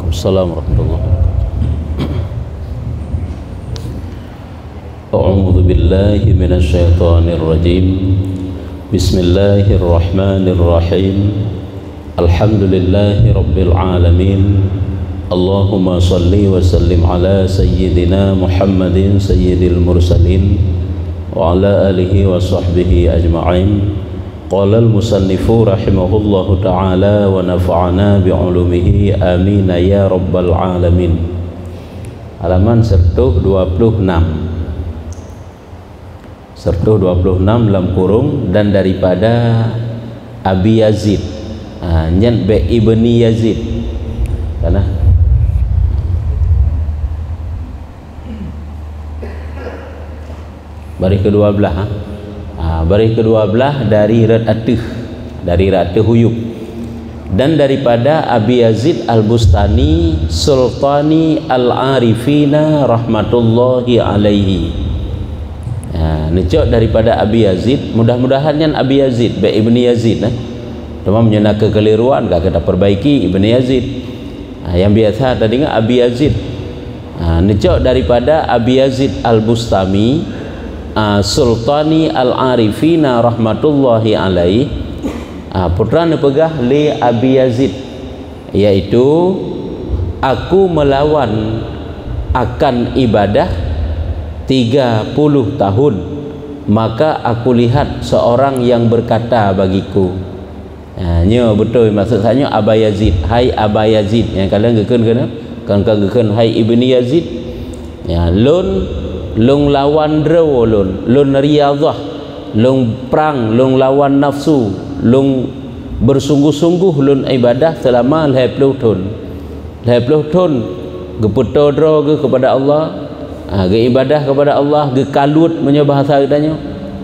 Waalaikumsalam warahmatullahi wabarakatuh. A'udzu billahi minasy syaithanir rajim. Bismillahirrahmanirrahim. Alhamdulillahi rabbil alamin. Allahumma salli wa sallim ala sayyidina Muhammadin sayyidil mursalin wa ala alihi wa sahbihi ajma'in. Qala al-musannifu rahimahullahu ta'ala wa nafa'ana bi'ulumihi amin ya rabbal alamin. Halaman 126 dalam kurung dan daripada Abi Yazid nyen be ibni Yazid kana baris kedua belah baris kedua belah dari Ratu Huyub dan daripada Abi Yazid Al-Bustani Sultani Al-Arifina rahmatullahi alaihi. Necok daripada Abi Yazid, mudah-mudahan yang Abi Yazid be ibni Yazid cuma menyena kekeliruan gak kita perbaiki ibni Yazid. Yang biasa tadi ingat Abi Yazid. Necok daripada Abi Yazid Al-Bustami Sultani Al-Arifina rahmatullahi alaih. Putra nepegah li Abi Yazid, yaitu aku melawan akan ibadah 30 tahun, maka aku lihat seorang yang berkata bagiku. Nyo betul maksud saya Aba Yazid, hai Aba Yazid, yang kalian geken hai ibni Yazid. Ya lung lawan draw lung riyadhah, lung perang, lung lawan nafsu, lung bersungguh-sungguh lun ibadah selama 20 tahun. 20 tahun geputo draw ke kepada Allah, ge ibadah kepada Allah, ge kalut menyembah bahasa katanya.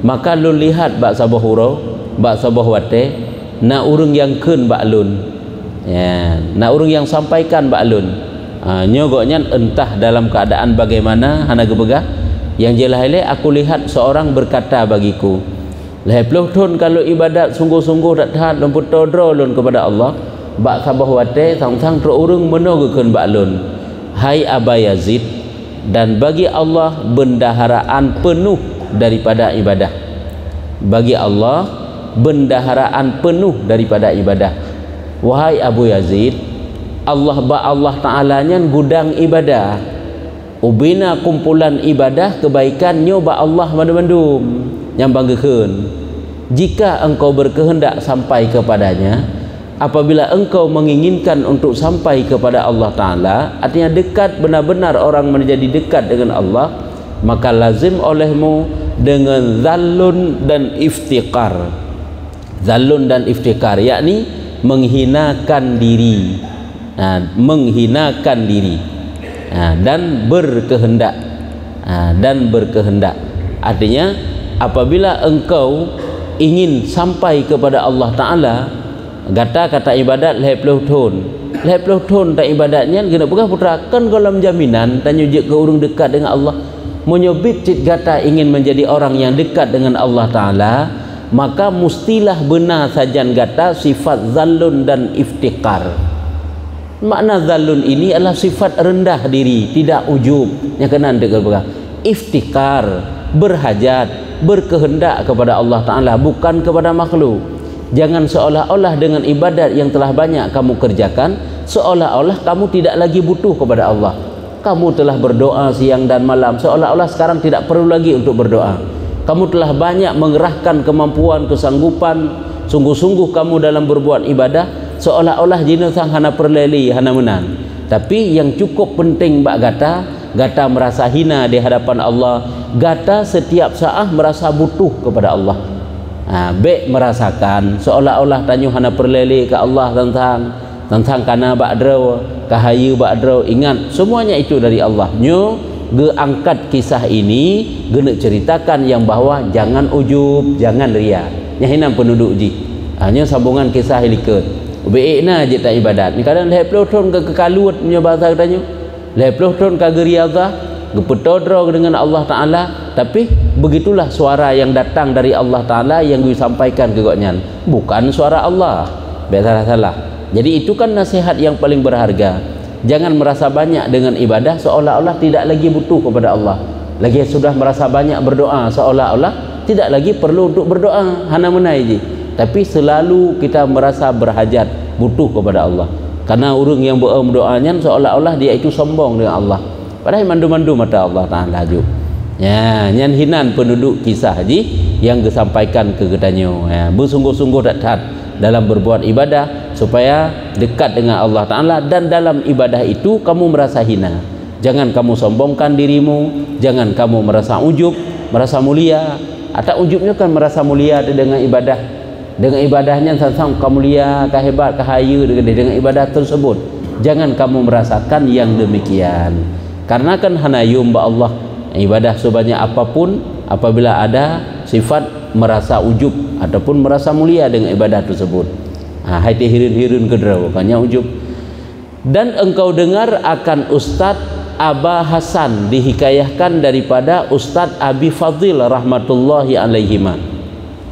Maka lun lihat bak sabah hurau, bak sabah wate, na urang yang keun bak lun. Ya, na urang yang sampaikan bak lun. Nyogoknya entah dalam keadaan bagaimana hana gebegah yang jelahile aku lihat seorang berkata bagiku. 20 tahun kalau ibadat sungguh-sungguh tak tahan lemput todro lun kepada Allah, bak sabah wate sang-sang terurung menogekeun bak lun. Hai Aba Yazid, dan bagi Allah bendaharaan penuh daripada ibadah. Bagi Allah bendaharaan penuh daripada ibadah. Wahai Abu Yazid, Allah Ta'alanya gudang ibadah, ubina kumpulan ibadah kebaikan nyoba Allah mandum-mandum yang banggakeun. Jika engkau berkehendak sampai kepadanya, apabila engkau menginginkan untuk sampai kepada Allah Ta'ala, artinya dekat, benar-benar orang menjadi dekat dengan Allah, maka lazim olehmu dengan zallun dan iftiqar. Zallun dan iftiqar yakni menghinakan diri, menghinakan diri, dan berkehendak, artinya apabila engkau ingin sampai kepada Allah Ta'ala, kata ibadat 20 tahun tak ibadatnya kena pegah putrakan kolam jaminan dan nyujud ke urung dekat dengan Allah, menyobit cit kata ingin menjadi orang yang dekat dengan Allah Ta'ala, maka mustilah benar sajan kata sifat zallun dan iftiqar. Makna zalun ini adalah sifat rendah diri, tidak ujub, yang kena dengar iftikar, berhajat, berkehendak kepada Allah Ta'ala, bukan kepada makhluk. Jangan seolah-olah dengan ibadat yang telah banyak kamu kerjakan, seolah-olah kamu tidak lagi butuh kepada Allah. Kamu telah berdoa siang dan malam, seolah-olah sekarang tidak perlu lagi untuk berdoa. Kamu telah banyak mengerahkan kemampuan, kesanggupan, sungguh-sungguh kamu dalam berbuat ibadah, seolah-olah jinusang hana perleli, hana menang. Tapi yang cukup penting bak gata merasa hina di hadapan Allah, gata setiap saat merasa butuh kepada Allah. Bek merasakan seolah-olah tanyu hana perleli ke Allah tentang kana bak draw, kahayu bak draw. Ingat semuanya itu dari Allah. Nyo ge angkat kisah ini, ge nak ceritakan yang bahwa jangan ujub, jangan ria. Nya hinam penduduk ji. Hanya sambungan kisah hiliket. Beikna je tak ibadat. Ni kadang 20 tahun ke kekalut punya bahasa katanya. 20 tahun ke riyadhah, ke petodro dengan Allah Ta'ala, tapi begitulah suara yang datang dari Allah Ta'ala yang disampaikan ke goknyan. Bukan suara Allah. Biasa salah. Jadi itu kan nasihat yang paling berharga. Jangan merasa banyak dengan ibadah seolah-olah tidak lagi butuh kepada Allah. Lagi sudah merasa banyak berdoa seolah-olah tidak lagi perlu untuk berdoa, hana menai je. Tapi selalu kita merasa berhajat, butuh kepada Allah. Karena orang yang berdoanya seolah-olah dia itu sombong dengan Allah. Padahal mandu-mandu mata Allah Ta'ala juga. Ya, nyan hinan penduduk kisah ji yang disampaikan ke katanya. Ya, bersungguh-sungguh tak dalam berbuat ibadah supaya dekat dengan Allah Ta'ala, dan dalam ibadah itu kamu merasa hina. Jangan kamu sombongkan dirimu, jangan kamu merasa ujub, merasa mulia. Atau ujubnya kan merasa mulia dengan ibadah. Dengan ibadahnya sang kamu mulia, kehebat, kehaya dengan ibadah tersebut. Jangan kamu merasakan yang demikian. Karena kan hanayum ba Allah, ibadah sebanyak apapun apabila ada sifat merasa ujub ataupun merasa mulia dengan ibadah tersebut, hati hirun-hirun kedera bukannya ujub. Dan engkau dengar akan Ustaz Aba Hasan, dihikayahkan daripada Ustaz Abi Fadil rahmatullahi alaihima.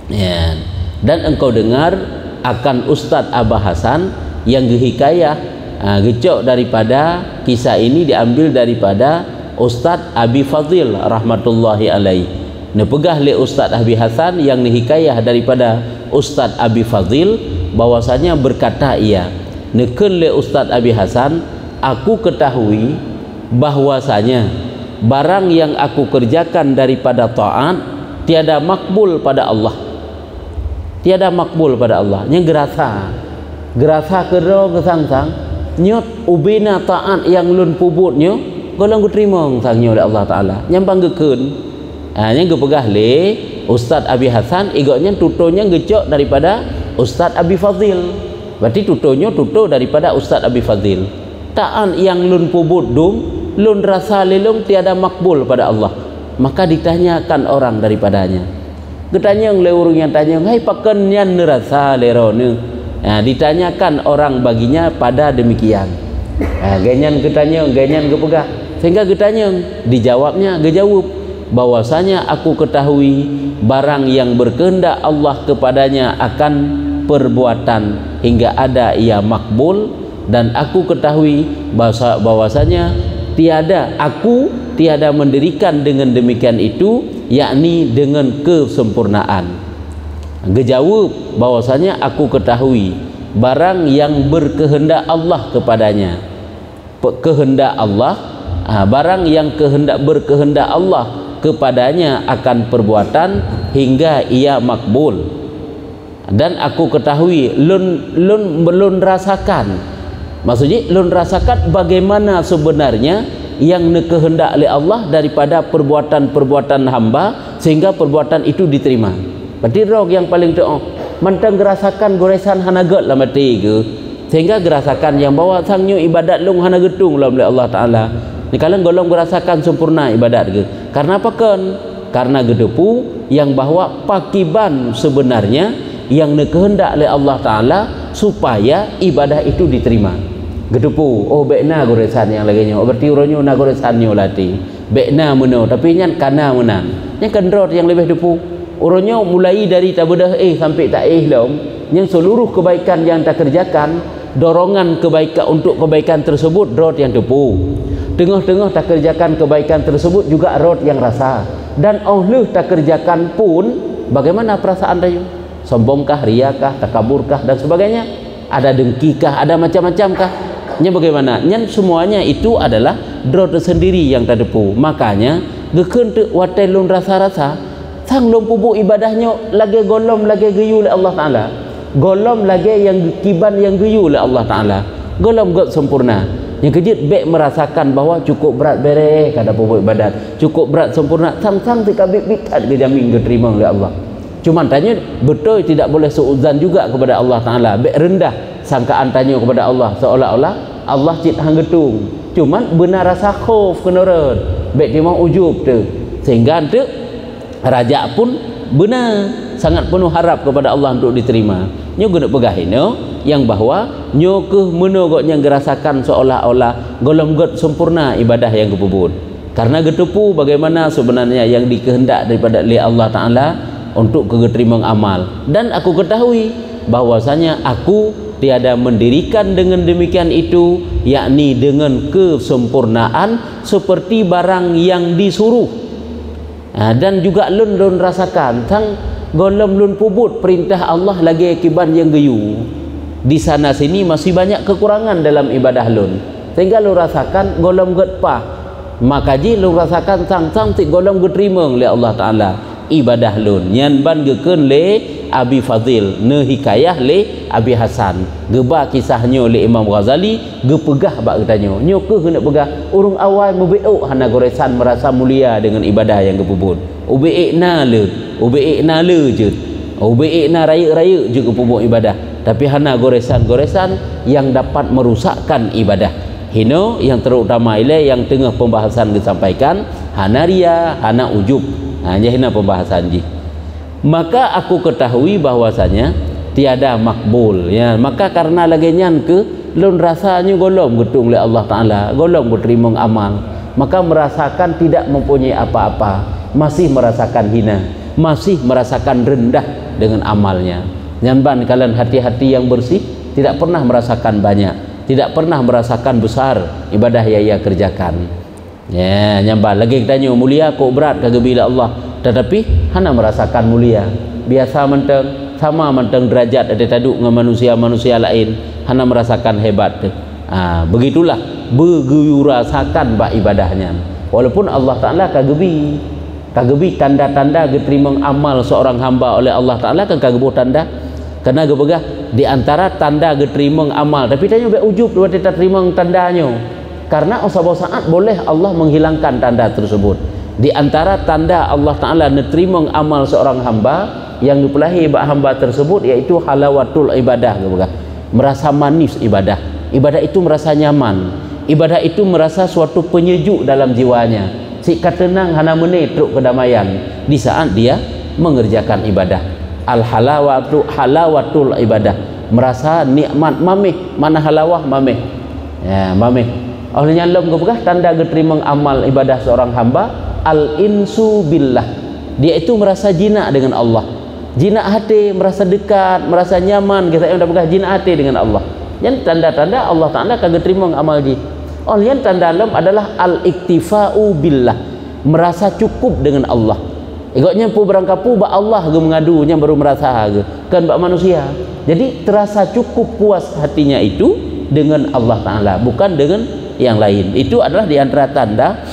Ya. Dan engkau dengar akan Ustaz Aba Hasan yang dihikayah gecok daripada kisah ini diambil daripada Ustaz Abi Fadil rahmatullahi alaih. Nepegah le Ustaz Abi Hasan yang dihikayah daripada Ustaz Abi Fadil bahwasanya berkata ia, neken le Ustaz Abi Hasan, aku ketahui bahwasanya barang yang aku kerjakan daripada taat tiada makbul pada Allah. Tiada makbul pada Allah. Nya gerasa kedro kesang-sang nyot ubina taat yang lun pubutnya golong terima sangnya oleh Allah Ta'ala nyambang gekeun. Yang gepegah le Ustaz Abi Hasan igotnya tutonya gecok daripada Ustaz Abi Fadil. Berarti tutonya tuto daripada Ustaz Abi Fadil. Ta'an yang lun pubut dum lun rasa lelong tiada makbul pada Allah. Maka ditanyakan orang daripadanya. Ketanya le urang yang tanya, "Hai paken nyan rasa lerone." Ditanyakan orang baginya pada demikian. Genyan ketanya, genyan kepegah. Sehingga ketanya, dijawabnya, gejawab bahwasanya aku ketahui barang yang berkehendak Allah kepadanya akan perbuatan hingga ada ia makbul, dan aku ketahui bahwasanya aku tiada mendirikan dengan demikian itu, yakni dengan kesempurnaan. Gejawab bahwasanya aku ketahui barang yang berkehendak Allah kepadanya, kehendak Allah, barang yang berkehendak Allah kepadanya akan perbuatan hingga ia makbul. Dan aku ketahui lun rasakan, maksudnya lun rasakan bagaimana sebenarnya yang kehendak oleh Allah daripada perbuatan-perbuatan hamba sehingga perbuatan itu diterima. Berarti roh yang paling doa mantang gerasakan goresan hanagat lah mati ke, sehingga gerasakan yang bawa sangnya ibadat lung hana getung lah oleh Allah Ta'ala. Ni kalau golong gerasakan sempurna ibadat ke, karena apa kan? Karena gedepu yang bahawa pakiban sebenarnya yang kehendak oleh Allah Ta'ala supaya ibadah itu diterima. Gedepu, oh bekna goresan yang laginya, oh berarti uronyo na goresannya lati bekna meno, tapi nyan kana menan nyan kendrot yang lebih depu. Orangnya mulai dari tabedah sampai tak long, yang seluruh kebaikan yang tak kerjakan, dorongan kebaikan untuk kebaikan tersebut rot yang tepu. Tengah-tengah tak kerjakan kebaikan tersebut juga rot yang rasa. Dan Allah tak kerjakan pun, bagaimana perasaan dia? Sombongkah, riakah, takaburkah dan sebagainya? Ada dengkikah, ada macam-macamkah? Nya bagaimana? Nya semuanya itu adalah rot sendiri yang tak tepu. Makanya gekeun teu watai lun rasa-rasa sang lom pubu ibadahnya lagi golom lagi geyu oleh Allah Ta'ala, golom lagi yang kiban yang geyu oleh Allah Ta'ala, golom gak sempurna. Yang kejut bek merasakan bahawa cukup berat bereh kada pubu ibadat, cukup berat sempurna, sang-sang tikabik bitat kejamin diterima oleh Allah. Cuman tanya betul tidak boleh seuzan juga kepada Allah Ta'ala, bek rendah sangkaan tanya kepada Allah seolah-olah Allah cit hang getung. Cuman benar rasa khauf kenurut bek dia mau ujub tu, sehingga tu raja pun benar sangat penuh harap kepada Allah untuk diterima. Nyo guna pegahino yang bahawa nyo ke menogok yang gerasakan seolah-olah golong got sempurna ibadah yang kepubut. Karena getepu bagaimana sebenarnya yang dikehendak daripada Allah Ta'ala untuk keterima amal. Dan aku ketahui bahwasanya aku tiada mendirikan dengan demikian itu, yakni dengan kesempurnaan seperti barang yang disuruh. Dan juga lun rasakan tang golom lun pubut perintah Allah lagi akiban yang geyu. Di sana sini masih banyak kekurangan dalam ibadah lun, sehingga lun rasakan golom getpah. Maka ji lun rasakan tang ti golom geterima oleh Allah Ta'ala ibadah lun. Nyan ban geken le Abi Fadil, ne hikayah le Abi Hasan, geba kisahnya oleh Imam Ghazali, gepegah bak katanya nyo ke hendak pegah urung awal mubeuk hana goresan merasa mulia dengan ibadah yang gepubut ubeik na le je ubeik na raya je gepubut ibadah, tapi hana goresan yang dapat merusakkan ibadah. Hino yang terutama ile yang tengah pembahasan disampaikan hana ria, hana ujub. Hina pembahasan ji. Maka aku ketahui bahwasanya tiada makbul, ya. Maka karena lagi nyan ke lun rasanya golom getung oleh Allah Ta'ala, golom berterima amal, maka merasakan tidak mempunyai apa-apa, masih merasakan hina, masih merasakan rendah dengan amalnya. Nyamban kalian hati-hati yang bersih tidak pernah merasakan banyak, tidak pernah merasakan besar ibadah yang ia kerjakan. Ya, nyamban lagi tanya mulia kok berat kagak bila Allah, tetapi hana merasakan mulia, biasa menteng sama menteng derajat ada taduk dengan manusia lain, hana merasakan hebat. Begitulah begitu rasakan bak ibadahnya, walaupun Allah Ta'ala kagebi tanda-tanda diterima amal seorang hamba oleh Allah Ta'ala kan kagebuh tanda, karena gebegah di antara tanda diterima amal, tapi tanya be ujub dua kita terima tandanya, karena usah saat boleh Allah menghilangkan tanda tersebut. Di antara tanda Allah Ta'ala menerima amal seorang hamba yang dipelahi hamba tersebut yaitu halawatul ibadah, merasa manis ibadah itu merasa nyaman, ibadah itu merasa suatu penyejuk dalam jiwanya, sikap tenang hana menetruk kedamaian di saat dia mengerjakan ibadah. Halawatul ibadah, merasa nikmat mameh, mana halawah mameh, ya mameh. Olehnya lom gebegah tanda diterima amal ibadah seorang hamba al-insu billah, dia itu merasa jinak dengan Allah, jinak hati, merasa dekat, merasa nyaman, kita yang dah jinak hati dengan Allah. Yang tanda-tanda Allah Ta'ala kagak terima amal ji. Yang tanda lom adalah al-iktifa'u billah, merasa cukup dengan Allah. Ikutnya pu berangkapu bak Allah ge mengadu nya baru merasa ge kan bak manusia. Jadi terasa cukup puas hatinya itu dengan Allah Ta'ala, bukan dengan yang lain. Itu adalah di antara tanda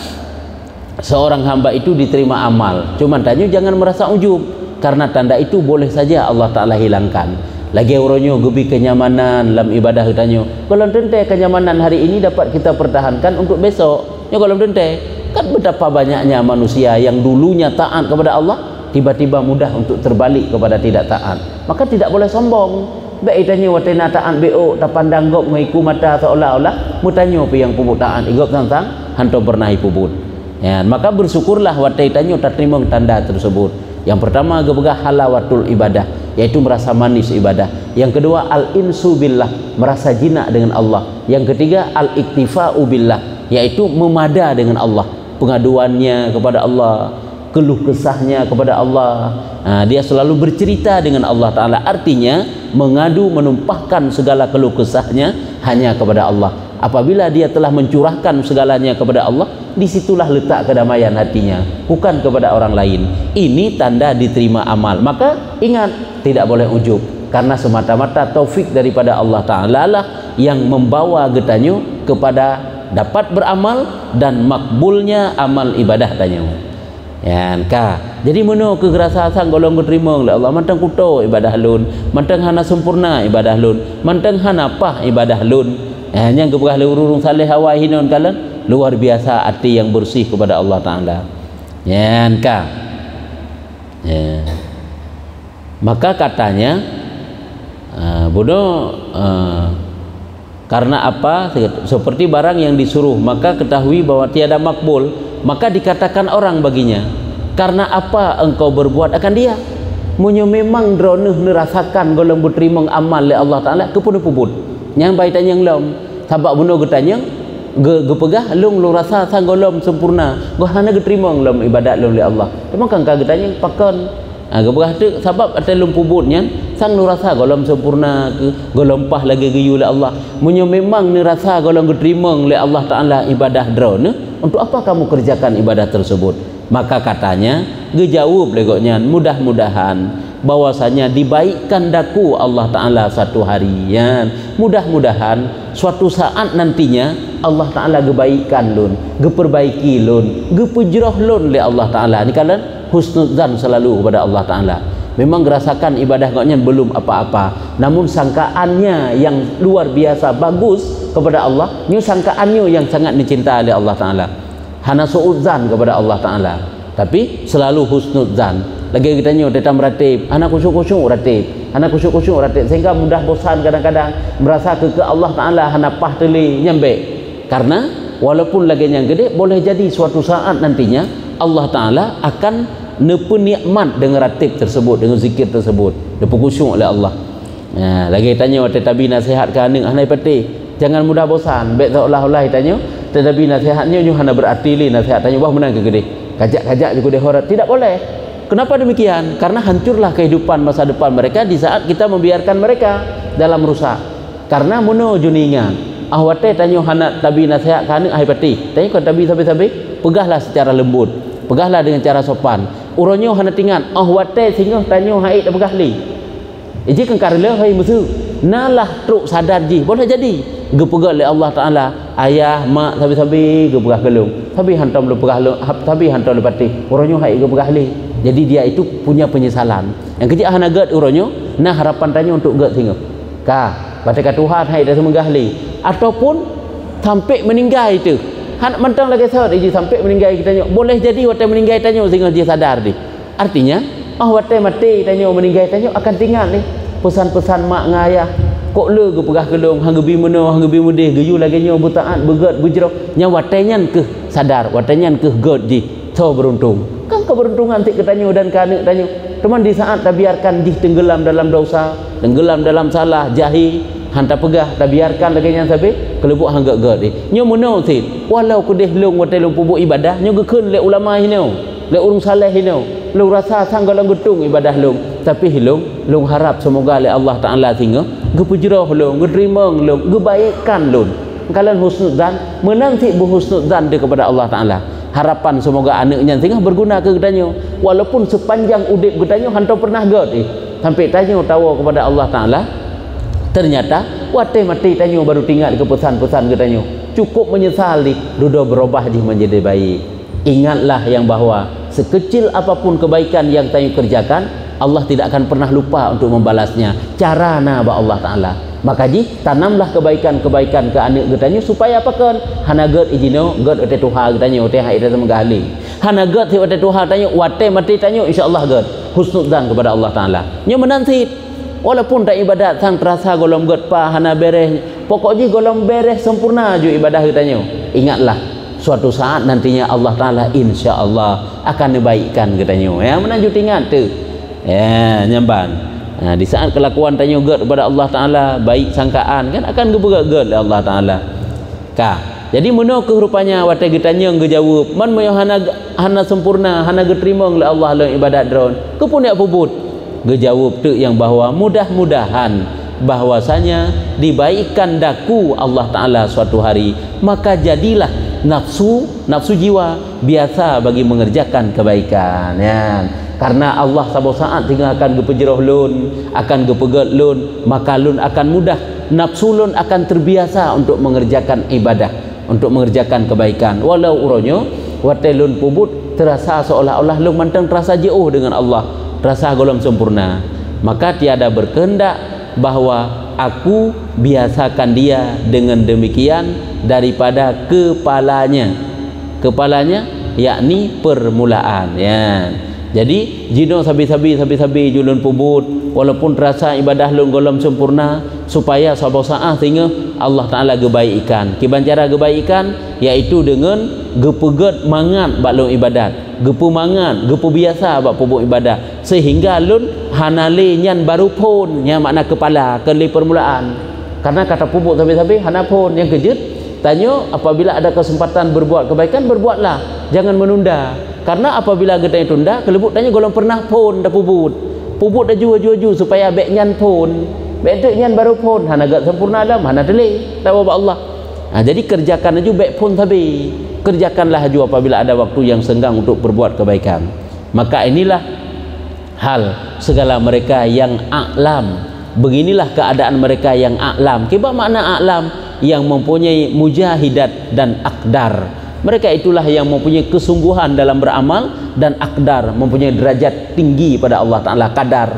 seorang hamba itu diterima amal. Cuman tanya jangan merasa ujub, karena tanda itu boleh saja Allah Ta'ala hilangkan. Lagi uronyo gebi kenyamanan dalam ibadah tanya, kalau tente kenyamanan hari ini dapat kita pertahankan untuk besok. Ya kalau tente kan betapa banyaknya manusia yang dulunya taat kepada Allah tiba-tiba mudah untuk terbalik kepada tidak taat. Maka tidak boleh sombong. Baik tanya watena taat BO tak pandang gop mengiku mata seolah-olah mutanyo pi yang pubut taat igop tang hanto pernah pubut. Ya, maka bersyukurlah watai tanyo tak terima tanda tersebut. Yang pertama gebegah halawatul ibadah, yaitu merasa manis ibadah. Yang kedua al-insu billah, merasa jinak dengan Allah. Yang ketiga al-iktifa'u billah, yaitu memada dengan Allah, pengaduannya kepada Allah, keluh kesahnya kepada Allah. Dia selalu bercerita dengan Allah Ta'ala, artinya mengadu, menumpahkan segala keluh kesahnya hanya kepada Allah. Apabila dia telah mencurahkan segalanya kepada Allah, disitulah letak kedamaian hatinya, bukan kepada orang lain. Ini tanda diterima amal. Maka ingat, tidak boleh ujub, karena semata-mata taufik daripada Allah Ta'ala lah yang membawa getanyo kepada dapat beramal dan makbulnya amal ibadah tanyo. Ya, jadi meno kegerasan golong diterima oleh Allah, mantang kuto ibadah lun, mantang hana sempurna ibadah lun, mantang hana pah ibadah lun. Yang kebegah urung saleh hawa hinon kalian luar biasa hati yang bersih kepada Allah Ta'ala. Ya. Maka katanya bodoh karena apa? Seperti barang yang disuruh, maka ketahui bahwa tiada makbul. Maka dikatakan orang baginya, karena apa engkau berbuat akan dia? Munyo memang droneh nerasakan golong berterima amal oleh Allah Ta'ala kepun-puput yang baitan yang lom sabak bunuh getanya gepegah lung rasa sang golom sempurna gua hana geterima lom ibadat lom oleh Allah. Memang kan getanya pakon Geberah tu sebab atas lumpubutnya sang nu rasa golong sempurna ke golong pah lagi geyu oleh Allah. Munyo memang ni rasa golong diterima oleh Allah Taala ibadah drone, untuk apa kamu kerjakan ibadah tersebut? Maka katanya gejawab legoknya mudah-mudahan bahwasanya dibaikkan daku Allah Taala satu harian. Mudah-mudahan suatu saat nantinya Allah Taala gebaikan lun, geperbaiki lun, gepujroh lun oleh Allah Taala. Ni kalian husnudzan selalu kepada Allah Ta'ala. Memang gerasakan ibadah kau belum apa-apa, namun sangkaannya yang luar biasa bagus kepada Allah, nyu sangkaannya yang sangat dicintai oleh Allah Ta'ala. Hana suudzan kepada Allah Ta'ala, tapi selalu husnudzan. Lagi kita nyu tetap meratib, anak khusyuk-khusyuk ratib, anak khusyuk-khusyuk ratib, sehingga mudah bosan kadang-kadang merasa ke Allah Ta'ala hana pah teli nyambe. Karena walaupun lagi yang gede, boleh jadi suatu saat nantinya Allah Ta'ala akan nepu nikmat dengan ratib tersebut, dengan zikir tersebut, nepu khusyuk oleh Allah. Lagi tanya tetapi nasihat ke anak hanai peti, jangan mudah bosan. Baik seolah-olah tanya tetapi nasihatnya nyu hana berarti li nasihat tanya wah menang ke gede. Kajak-kajak juga deh horat. Tidak boleh. Kenapa demikian? Karena hancurlah kehidupan masa depan mereka di saat kita membiarkan mereka dalam rusak. Karena muno juningan. Ahwate tanya hana tabi nasihat ke anak hanai peti. Tanya kau tabi sabi-sabi, pegahlah secara lembut. Pegahlah dengan cara sopan. Uronyo hana tingan, wate sehingga tanyo haid dah pegahli. Iji kan karela hai musuh. Nalah truk sadar ji, boleh jadi. Gepegal oleh Allah Taala, ayah, mak sabi-sabi gepegah gelung. Sabi hantam lu pegah lu, sabi hantam lu pati. Uronyo haid gepegahli. Jadi dia itu punya penyesalan. Yang kecil hana gad uronyo, nah harapan tanyo untuk gad sehingga. Baca Tuhan haid dah semegahli. Ataupun sampai meninggal itu. Han mentang lagi sahabat iji sampai meninggal kita tanya boleh jadi wate meninggal tanya sehingga dia sadar di. Artinya wate mati tanya meninggal tanya akan tinggal ni pesan-pesan mak ngayah kok le ge pegah kelong hang gebi meno hang gebi mudih geyu lagi nyo butaat begat bujro nya wate nyan ke sadar wate nyan ke god ji so beruntung kan keberuntungan tik ketanya dan kanek tanya teman di saat tak biarkan di tenggelam dalam dosa tenggelam dalam salah jahil hantar pegah tak biarkan lagi yang sampai kelebuk hang gak ni nyo menau sit walau kudih long wate long pubuk ibadah nyo gekeun le ulama hinau le urung saleh hinau long rasa sang galang getung ibadah long tapi long harap semoga le Allah Taala singa gepujroh long gedrimang long gebaikan long kalian husnudzan menang sit berhusnudzan dia kepada Allah Taala harapan semoga anaknya singa berguna ke gedanyo walaupun sepanjang udip gedanyo hantar pernah gad sampai tanya tahu kepada Allah Taala. Ternyata wate mati tanyo baru tinggal ke pesan-pesan katanya cukup menyesali dudo berubah menjadi baik. Ingatlah yang bahwa sekecil apapun kebaikan yang tanyo kerjakan Allah tidak akan pernah lupa untuk membalasnya. Cara na ba Allah Taala. Maka ji tanamlah kebaikan-kebaikan ke anak katanya supaya apakan hana gad ijino gad ote Tuhan katanya ote haid sama gali. Hana gad ote Tuhan tanya wate mati tanyo insyaallah gad husnudzan kepada Allah Taala. Nya menansit walaupun tak ibadat sang terasa golong gad pa hana beres pokoknya golong beres sempurna ju ibadah kitanya ingatlah suatu saat nantinya Allah Taala insyaallah akan dibaikkan kitanya ya menanjut ingat tu ya nyamban di saat kelakuan tanya gad kepada Allah Taala baik sangkaan kan akan gebegad Allah Taala jadi meno kehrupanya wate kitanya ngejawab man moyo hana sempurna hana geterima oleh Allah dalam ibadat drone kepunya puput gejawab tu yang bahwa mudah-mudahan bahwasanya dibaikkan daku Allah Taala suatu hari maka jadilah nafsu jiwa biasa bagi mengerjakan kebaikan ya karena Allah sabo saat tinggal akan gepejroh lun akan gepegat lun maka lun akan mudah nafsu lun akan terbiasa untuk mengerjakan ibadah untuk mengerjakan kebaikan walau uronyo wate lun pubut terasa seolah-olah lun mantang terasa jauh dengan Allah rasa golong sempurna maka tiada berkehendak bahwa aku biasakan dia dengan demikian daripada kepalanya yakni permulaan ya jadi jino sabi-sabi julun pubut walaupun terasa ibadah lun golong sempurna supaya suatu saat sehingga Allah Taala gebaikan kiban cara gebaikan yaitu dengan gepegat mangat bak lun ibadat gepu mangat gepu biasa bak pubuk ibadah sehingga lun hanale nyan baru pun nya makna kepala keli permulaan karena kata pubuk sabi-sabi hana pun yang kejut tanya apabila ada kesempatan berbuat kebaikan berbuatlah jangan menunda Karena apabila gedai tunda kelebut tanya golong pernah pun dah pubut dah ju supaya bek nyan pun bek tu nyan baru pun hana agak sempurna alam hana delay tak apa Allah. Jadi kerjakan aja bek pun tabi, kerjakanlah aja apabila ada waktu yang senggang untuk berbuat kebaikan. Maka inilah hal segala mereka yang a'lam. Beginilah keadaan mereka yang a'lam. Kiba makna a'lam? Yang mempunyai mujahidat dan akdar. Mereka itulah yang mempunyai kesungguhan dalam beramal dan akdar, mempunyai derajat tinggi pada Allah Ta'ala, kadar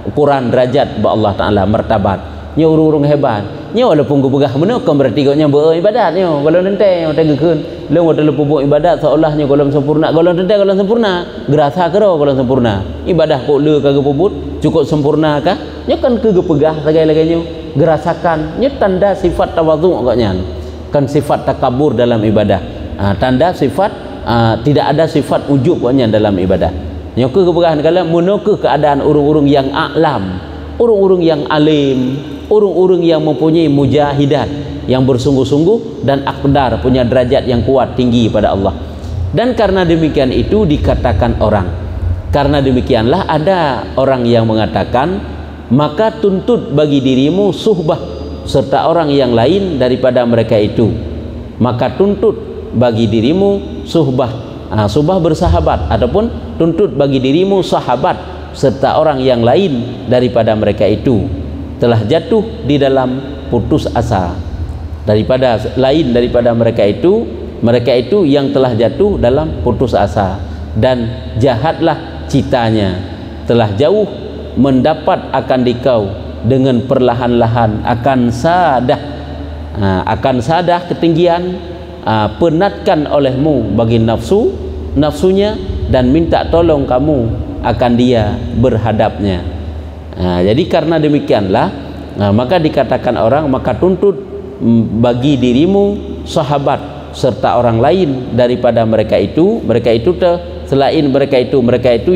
ukuran derajat pada Allah Ta'ala, martabat. Nya urung-urung hebat. Nya walaupun gubegah menukam berarti nya beribadat nya. Kalau nenteng tenggekeun, leung ada pupuk ibadat seolahnya golong sempurna. Golong nenteng golong sempurna. Gerasa kero golong sempurna. Ibadah kok le kagak puput cukup sempurna kah? Nya kan kegepegah lagai-lagainya. Gerasakan nya tanda sifat tawadhu agaknya. Kan sifat takabur dalam ibadah. Tanda sifat tidak ada sifat ujub dalam ibadah. Yang kebegahan kala menuke keadaan urung-urung yang a'lam, urung-urung yang alim, urung-urung yang mempunyai mujahidat, yang bersungguh-sungguh dan akdar, punya derajat yang kuat tinggi pada Allah. Dan karena demikian itu dikatakan orang. Karena demikianlah ada orang yang mengatakan, maka tuntut bagi dirimu suhbah serta orang yang lain daripada mereka itu. Maka tuntut bagi dirimu suhbah, suhbah bersahabat, ataupun tuntut bagi dirimu sahabat serta orang yang lain daripada mereka itu telah jatuh di dalam putus asa. Daripada lain daripada mereka itu yang telah jatuh dalam putus asa, dan jahatlah citanya, telah jauh mendapat akan dikau dengan perlahan-lahan akan sadah ketinggian. Penatkan olehmu bagi nafsunya dan minta tolong kamu akan dia berhadapnya. Jadi karena demikianlah maka dikatakan orang, maka tuntut bagi dirimu sahabat serta orang lain daripada mereka itu selain mereka itu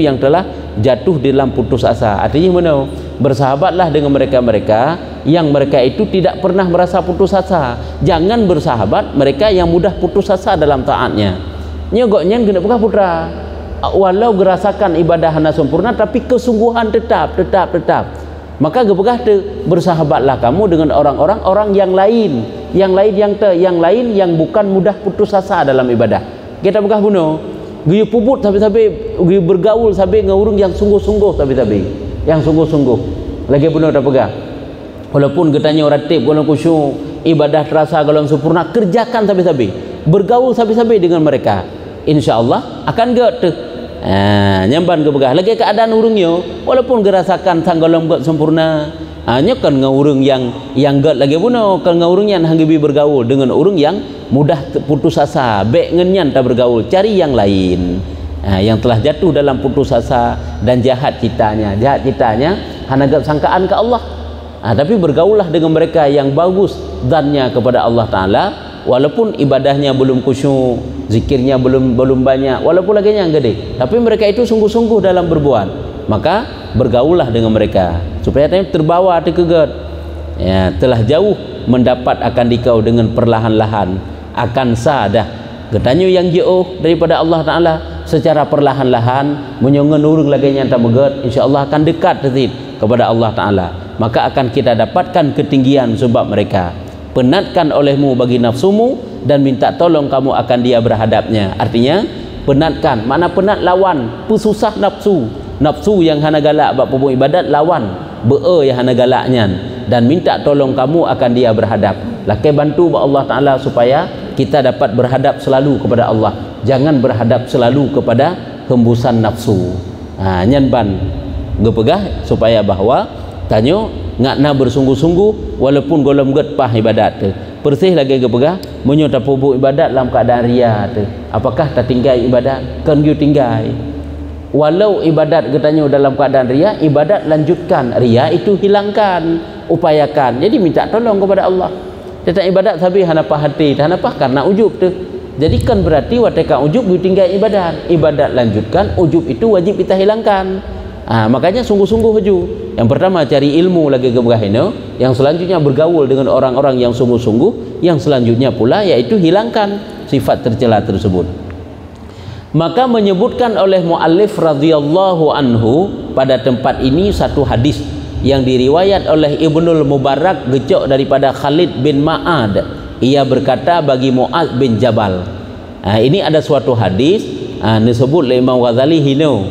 yang telah jatuh dalam putus asa. Artinya mana? Bersahabatlah dengan mereka-mereka yang mereka itu tidak pernah merasa putus asa. Jangan bersahabat mereka yang mudah putus asa dalam taatnya. Nyogoknya kena buka putra. Walau gerasakan ibadah hana sempurna tapi kesungguhan tetap. Maka gepegah bersahabatlah kamu dengan orang yang lain yang bukan mudah putus asa dalam ibadah. Kita buka bunuh. Giyu puput sampai giyu bergaul sampai ngurung yang sungguh-sungguh yang sungguh-sungguh lagi benar dah pegang. Walaupun katanya ratib golong khusyuk, ibadah terasa golong sempurna, kerjakan sampai bergaul sampai dengan mereka, insyaallah akan get nyamban ke begah lagi keadaan urungnya walaupun gerasakan sang golong get sempurna hanya kan ngurung yang get lagi buno kan ngurung yang hanggibi bergaul dengan urung yang mudah putus asa, bek ngenyan tak bergaul, cari yang lain. Yang telah jatuh dalam putus asa dan jahat citanya hanya sangkaan ke Allah. Tapi bergaullah dengan mereka yang bagus zannya kepada Allah Ta'ala, walaupun ibadahnya belum khusyuk, zikirnya belum banyak, walaupun lagi yang gede, tapi mereka itu sungguh-sungguh dalam berbuat. Maka bergaullah dengan mereka supaya terbawa terkegat. Telah jauh mendapat akan dikau dengan perlahan-lahan akan sadah. Katanya yang jauh daripada Allah Ta'ala secara perlahan-lahan menyongen urung lagi yang tak megat, insyaallah akan dekat kepada Allah Ta'ala. Maka akan kita dapatkan ketinggian sebab mereka. Penatkan olehmu bagi nafsumu dan minta tolong kamu akan dia berhadapnya. Artinya penatkan, mana penat lawan pesusah nafsu yang hana galak bab pupuk ibadat, lawan yang hana galaknya dan minta tolong kamu akan dia berhadap. Lakai bantu Allah Ta'ala supaya kita dapat berhadap selalu kepada Allah, jangan berhadap selalu kepada hembusan nafsu. Nyanban gepegah supaya bahwa tanyo ngakna bersungguh-sungguh walaupun golong get pah ibadat tu persih lagi gepegah menyo ta pupuk ibadat dalam keadaan ria tu, apakah tak tinggal ibadat kan you tinggal. Walau ibadat getanyo dalam keadaan ria, ibadat lanjutkan, ria itu hilangkan, upayakan. Jadi minta tolong kepada Allah. Tetap ibadat tapi hanapah hati, hanapah karena ujub tu. Jadi kan berarti wateka ujub you tinggal ibadat lanjutkan, ujub itu wajib kita hilangkan. Makanya sungguh-sungguh haju. Yang pertama cari ilmu lagi gebahino, yang selanjutnya bergaul dengan orang-orang yang sungguh-sungguh, yang selanjutnya pula yaitu hilangkan sifat tercela tersebut. Maka menyebutkan oleh muallif radhiyallahu anhu pada tempat ini satu hadis yang diriwayat oleh Ibnul Mubarak gecok daripada Khalid bin Ma'ad. Ia berkata bagi Mu'adz bin Jabal. Ini ada suatu hadis disebut oleh Imam Ghazali hino.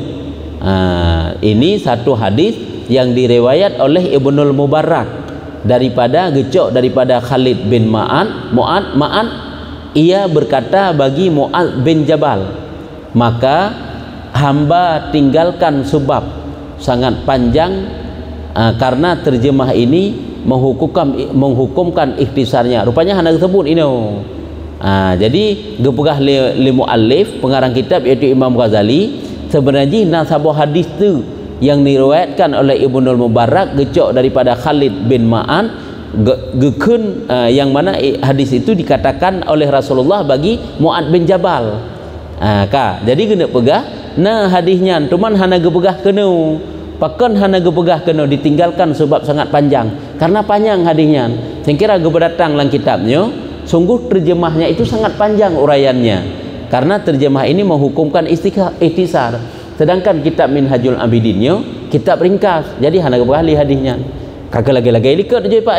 Ini satu hadis yang diriwayat oleh Ibnul Mubarak daripada gecok daripada Khalid bin Ma'ad. Ia berkata bagi Mu'adz bin Jabal, maka hamba tinggalkan sebab sangat panjang karena terjemah ini menghukumkan ikhtisarnya. Rupanya hendak sebut ini. Jadi gepegah li muallif pengarang kitab iaitu Imam Ghazali, sebenarnya nasabah hadis tu yang diriwayatkan oleh Ibnul Mubarak gecok daripada Khalid bin Ma'an gekun yang mana hadis itu dikatakan oleh Rasulullah bagi Mu'adz bin Jabal. Jadi kena pegah nah hadisnya cuman hana gepegah kena pakan hana gepegah kena ditinggalkan sebab sangat panjang karena panjang hadisnya. Saya kira gebedatang dalam kitabnya sungguh terjemahnya itu sangat panjang uraiannya karena terjemah ini menghukumkan ikhtisar, sedangkan kitab Minhajul Abidinnya kitab ringkas jadi hana gepegah li hadisnya kagak lagi-lagi likat je pak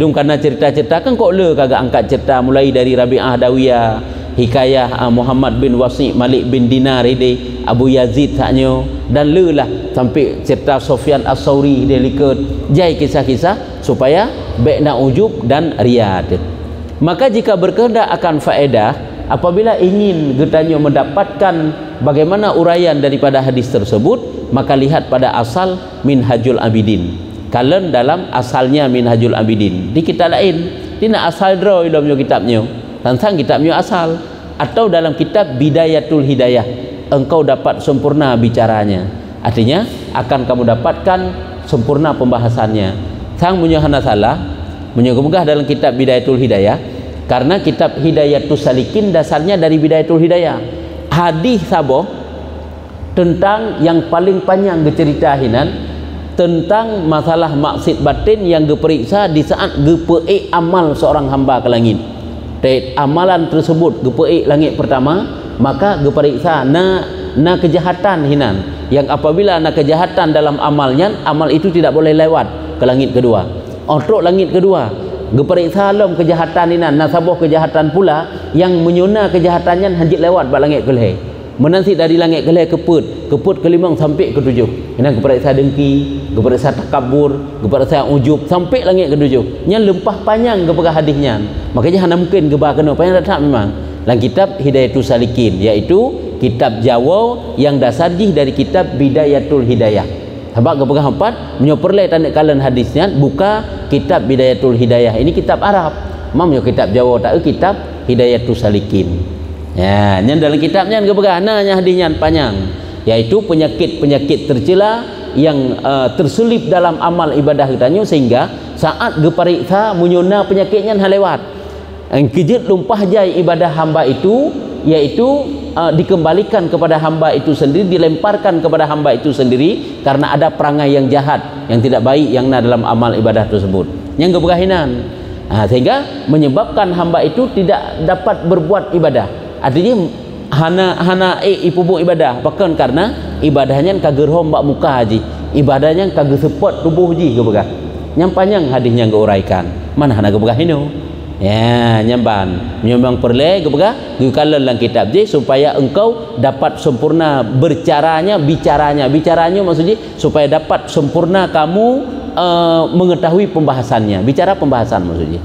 dung karena cerita-cerita kan kok le kagak angkat cerita mulai dari Rabi'ah Dawiyah, hikayah Muhammad bin Wasi' Malik bin Dinar ini Abu Yazid saknyo dan lelah sampai cerita Sufyan As-Sauri dia likat jai kisah-kisah supaya baik nak ujub dan riyad. Maka jika berkehendak akan faedah, apabila ingin getanya mendapatkan bagaimana uraian daripada hadis tersebut, maka lihat pada asal Minhajul Abidin. Kalian dalam asalnya Minhajul Abidin di kitab lain tidak asal draw dalam kitabnya tentang kitabnya asal, atau dalam kitab Bidayatul Hidayah engkau dapat sempurna bicaranya, artinya akan kamu dapatkan sempurna pembahasannya. Sang punya hana salah menyegugah dalam kitab Bidayatul Hidayah karena kitab Hidayatus Salikin dasarnya dari Bidayatul Hidayah. Hadis saboh tentang yang paling panjang diceritahinan tentang masalah maksud batin yang diperiksa di saat gepei amal seorang hamba ke langit. Amalan tersebut gepei langit pertama, maka geperiksa na kejahatan hinan yang apabila na kejahatan dalam amalnya, amal itu tidak boleh lewat ke langit kedua. Untuk langit kedua geperiksa dalam kejahatan hinan nasabah kejahatan pula yang menyuna kejahatannya hanjit lewat ba langit keleh. Menanti dari langit kelih keput kelimang sampai ketujuh. Ini keperiksa dengki, keperiksa takabur, keperiksa ujub sampai langit ketujuh. Nya lempah panjang kepada hadisnya. Makanya hanya mungkin gebah kena panjang tak memang. Dalam kitab Hidayatus Salikin, yaitu kitab Jawa yang dasarnya dari kitab Bidayatul Hidayah. Sebab kepada empat menyoperlai tanda kalian hadisnya buka kitab Bidayatul Hidayah. Ini kitab Arab. Mamnya kitab Jawa tak kitab Hidayatus Salikin. Ya, yang dalam kitabnya kebegahannya hadisnya panjang, yaitu penyakit-penyakit tercela yang terselip dalam amal ibadah kitanya sehingga saat gepariksa menyuna penyakitnya halewat. Kejut lumpah jai ibadah hamba itu yaitu dikembalikan kepada hamba itu sendiri, dilemparkan kepada hamba itu sendiri karena ada perangai yang jahat, yang tidak baik yang ada dalam amal ibadah tersebut. Yang kebegahinan. Sehingga menyebabkan hamba itu tidak dapat berbuat ibadah. Artinya hana ipubu ibadah bahkan karena ibadahnya kagak rombak muka haji, ibadahnya kagak support tubuh haji kebegah. Yang panjang hadisnya uraikan mana hana kebegah ini ya nyamban menyumbang perle kebegah gikalan dalam kitab je supaya engkau dapat sempurna bicaranya maksudnya supaya dapat sempurna kamu mengetahui pembahasannya, bicara pembahasan maksudnya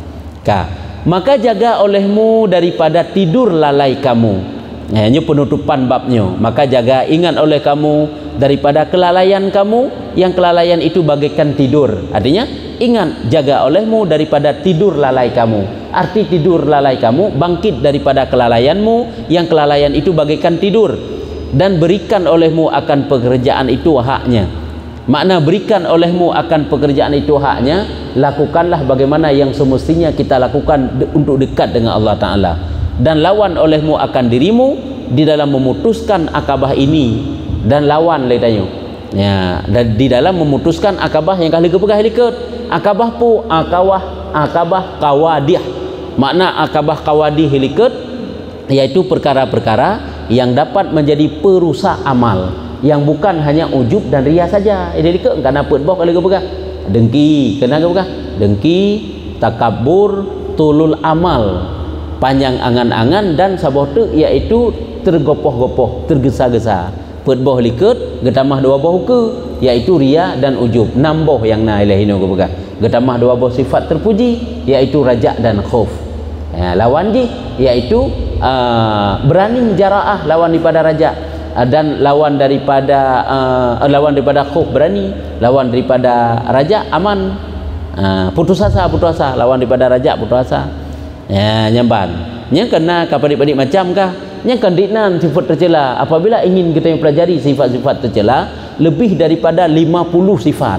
maka jaga olehmu daripada tidur lalai kamu. Ini penutupan babnya. Maka jaga ingat oleh kamu daripada kelalaian kamu, yang kelalaian itu bagaikan tidur. Artinya ingat jaga olehmu daripada tidur lalai kamu. Arti tidur lalai kamu bangkit daripada kelalaianmu, yang kelalaian itu bagaikan tidur, dan berikan olehmu akan pekerjaan itu haknya. Makna berikan olehmu akan pekerjaan itu haknya, lakukanlah bagaimana yang semestinya kita lakukan untuk dekat dengan Allah Ta'ala, dan lawan olehmu akan dirimu di dalam memutuskan akabah ini, dan lawan letanya ya, dan di dalam memutuskan akabah yang kali kepegah liket akabah pu akabah kawadih. Makna akabah kawadih liket yaitu perkara-perkara yang dapat menjadi perusak amal, yang bukan hanya ujub dan riya saja. Jadi ke karena put boh kalau ke dengki, kena ke dengki, takabur, tulul amal, panjang angan-angan, dan saboh tu iaitu tergopoh-gopoh, tergesa-gesa. Put boh likut getamah dua boh ke iaitu riya dan ujub. 6 boh yang na ilahi no ke getamah dua boh sifat terpuji iaitu raja dan khauf. Lawan ji iaitu berani jaraah, lawan daripada raja, dan lawan daripada khauf berani, lawan daripada raja aman, putus asa, lawan daripada raja putus asa. Nyamban nya kena kapadik-padik macam kah nya kandinan sifat tercela. Apabila ingin kita mempelajari sifat-sifat tercela lebih daripada 50 sifat,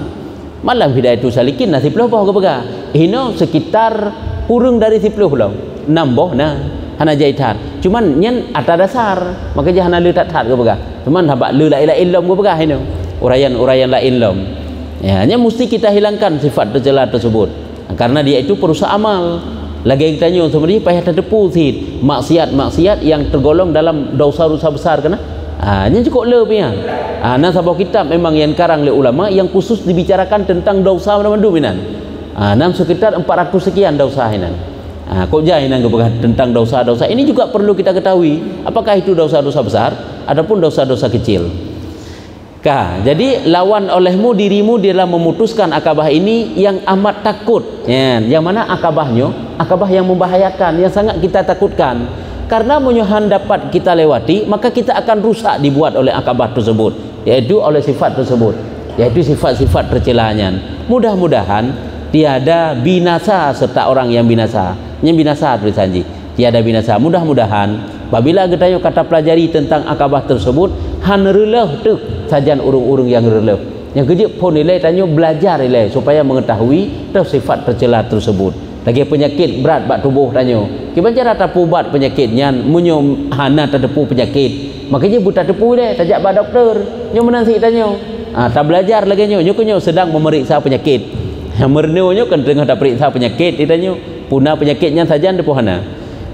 malam Hidayatul Salikin nah 10 boh ke bega hino sekitar kurang dari 10 lah 6 boh nah hana jaitan, cuman nyen atas dasar maka jah hana letak ke bega, cuman habak le la ilaha illallah ke bega hino uraian-uraian la illallah. Nya mesti kita hilangkan sifat tercela tersebut karena dia itu perusak amal. Lagi kita tanya sebenarnya payah terdepu sid maksiat yang tergolong dalam dosa-dosa besar kena. Nya cukup lebih ya. Nah sabah kitab memang yang karang oleh ulama yang khusus dibicarakan tentang dosa mandu minan. Nam sekitar 400 sekian dosa hinan. Kok jai nang tentang dosa-dosa ini juga perlu kita ketahui apakah itu dosa-dosa besar ataupun dosa-dosa kecil. Jadi lawan olehmu dirimu dalam memutuskan akabah ini yang amat takut. Yang mana akabahnya? Akabah yang membahayakan, yang sangat kita takutkan. Karena munyohan dapat kita lewati, maka kita akan rusak dibuat oleh akabah tersebut, yaitu oleh sifat tersebut, yaitu sifat-sifat tercelanya. Mudah-mudahan tiada binasa serta orang yang binasa. Yang binasa berjanji tiada binasa. Mudah-mudahan apabila kita kata pelajari tentang akabah tersebut, han releh tu sajan urung-urung yang releh. Yang kejip pun nilai tanya belajar nilai supaya mengetahui sifat tercela tersebut. Lagi penyakit berat bak tubuh tanya. Gimana cara tapu ubat penyakitnya? Munyo hana terdepu penyakit. Makanya buta tepu deh, tajak bak doktor. Nyo menansi tanya. Tak belajar lagi nyo sedang memeriksa penyakit. Mernonyo kan tengah tak periksa penyakit ditanya. Punah penyakitnya saja depu hana.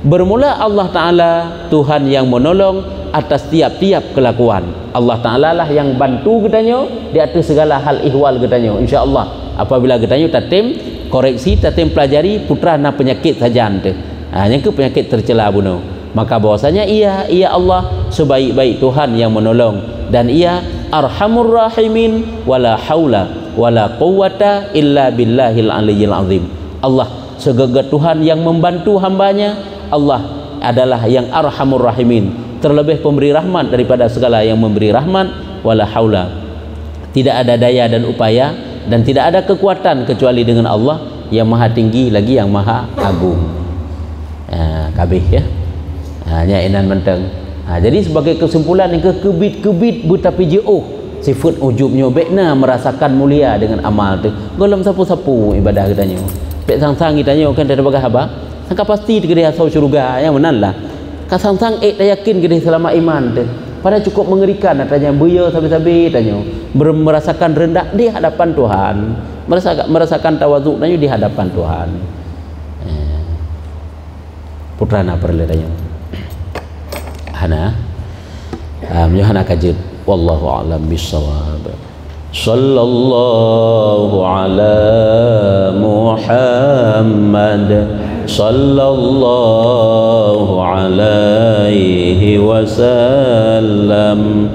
Bermula Allah Ta'ala Tuhan yang menolong atas tiap-tiap kelakuan. Allah Ta'ala lah yang bantu katanya di atas segala hal ihwal katanya. InsyaAllah apabila katanya tatim koreksi, tatim pelajari putra na penyakit saja ante. Yang ke penyakit tercela bunuh. Maka bahwasanya ia Allah sebaik-baik Tuhan yang menolong, dan ia arhamur rahimin wala haula wala quwwata illa billahil aliyyil azim. Allah segagat Tuhan yang membantu hambanya. Allah adalah yang arhamur rahimin, terlebih pemberi rahmat daripada segala yang memberi rahmat. Wala haula, tidak ada daya dan upaya dan tidak ada kekuatan kecuali dengan Allah yang maha tinggi lagi yang maha agung. Kabeh ya. Nya inan menteng. Jadi sebagai kesimpulan yang kebit-kebit betapi jauh sifat ujubnya bekna merasakan mulia dengan amal tu. Golem sapu-sapu ibadah kitanya. Pek sang-sang kitanya kan ada bagah apa? Sangka pasti digede asal syurga yang menanlah. Kasang-sang tak yakin gede selama iman tu. Pada cukup mengerikan katanya buya sabi-sabi tanya. Merasakan rendah di hadapan Tuhan. Merasakan tawaduk tanya di hadapan Tuhan. Putrana perle tanya. Hana hana kajid wallahu a'lam bissawab. Sallallahu ala Muhammad sallallahu alaihi wasallam.